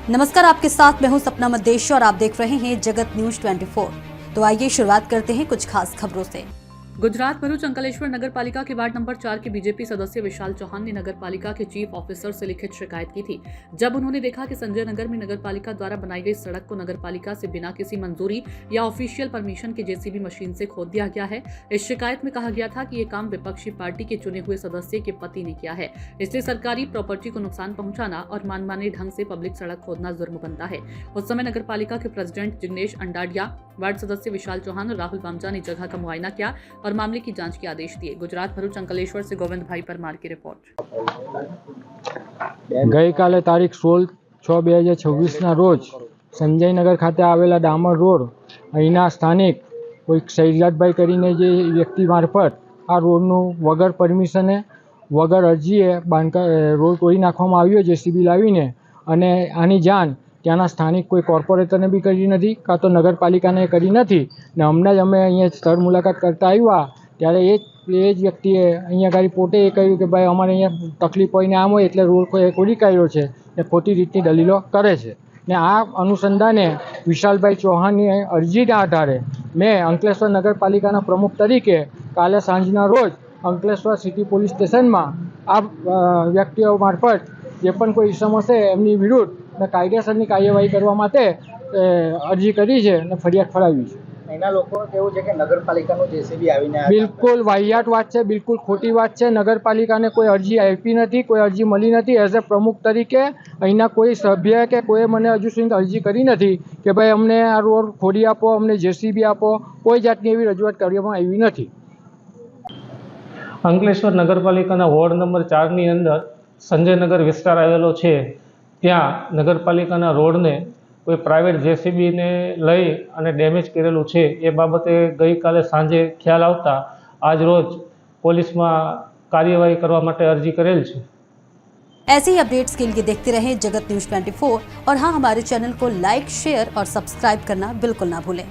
नमस्कार, आपके साथ मैं हूं सपना मदेशी और आप देख रहे हैं जगत न्यूज 24। तो आइए शुरुआत करते हैं कुछ खास खबरों से। गुजरात भरूच अंकलेश्वर नगर पालिका के वार्ड नंबर 4 के बीजेपी सदस्य विशाल चौहान ने नगर पालिका के चीफ ऑफिसर से लिखित शिकायत की थी, जब उन्होंने देखा कि संजय नगर में नगर पालिका द्वारा बनाई गई सड़क को नगर पालिका से बिना किसी मंजूरी या ऑफिशियल परमिशन के जेसीबी मशीन से खोद दिया गया है। इस शिकायत में कहा गया था कि ये काम विपक्षी पार्टी के चुने हुए सदस्य के पति ने किया है, इसलिए सरकारी प्रॉपर्टी को नुकसान पहुंचाना और मनमाने ढंग से पब्लिक सड़क खोदना जुर्म बनता है। उस समय नगर पालिका के प्रेसिडेंट जिग्नेश अंडाडिया, वार्ड सदस्य विशाल चौहान और राहुल बामजा ने जगह का मुआयना किया और मामले की जांच के आदेश दिए। गुजरात भरूच अंकलेश्वर से गोविंद भाई परमार की रिपोर्ट। गई काले तारीख 16/6/2026 रोज संजय नगर खाते आवेला डामर रोड अहींना स्थानिक कोई शैजादभाई करीने जे व्यक्ति मार्फत आ रोडनु वगर परमिशने वगर अरजीए रोड तोड़ी नाखवामां आव्यो जेसीबी लावीने अने आनी जाण ત્યાંના સ્થાનિક કોઈ કોર્પોરેટરને બી કરી નથી, કાં તો નગરપાલિકાને કરી નથી ને હમણાં જ અમે અહીંયા સ્થળ મુલાકાત કરતા આવ્યા ત્યારે એ જ વ્યક્તિએ અહીંયા આગળ પોતે એ કહ્યું કે ભાઈ અમારે અહીંયા તકલીફ હોય ને આમ હોય એટલે રોડ ખોદી કાઢ્યો છે ને ખોટી રીતની દલીલો કરે છે ને આ અનુસંધાને વિશાલભાઈ ચૌહાણની અરજીના આધારે મેં અંકલેશ્વર નગરપાલિકાના પ્રમુખ તરીકે કાલે સાંજના રોજ અંકલેશ્વર સિટી પોલીસ સ્ટેશનમાં આ વ્યક્તિઓ મારફત જે પણ કોઈ ઇસમો છે એમની વિરુદ્ધ કાયદેસરની કાર્યવાહી કરવા માટે અરજી કરી છે અને ફરિયાદ ફળાવી છે। એના લોકોનું કહેવું છે કે નગરપાલિકાનું જેસીબી આવીને બિલકુલ વાહિયાત વાત છે, બિલકુલ ખોટી વાત છે। નગરપાલિકાને કોઈ અરજી આપી નથી, કોઈ અરજી મળી નથી। એઝ એ પ્રમુખ તરીકે અહીંના કોઈ સભ્ય કે કોઈ મને હજુ સુધી અરજી કરી નથી કે ભાઈ અમને આ રોડ ખોદી આપો, અમને જેસીબી આપો, કોઈ જાતની એવી રજૂઆત કરવામાં આવી નથી। અંકલેશ્વર નગરપાલિકાના વોર્ડ નંબર 4ની અંદર સંજયનગર વિસ્તાર આવેલો છે, ત્યાં નગરપાલિકાના રોડને કોઈ પ્રાઇવેટ જેસીબીને લઈ અને ડેમેજ કરેલું છે। એ બાબતે ગઈકાલે સાંજે ખ્યાલ આવતા આજ રોજ પોલીસમાં કાર્યવાહી કરવા માટે અરજી કરેલ છે। ऐसे ही अपडेट्स के लिए देखते रहें जगत न्यूज 24 और हाँ, हमारे चैनल को लाइक, शेयर और सब्सक्राइब करना बिल्कुल ना भूलें।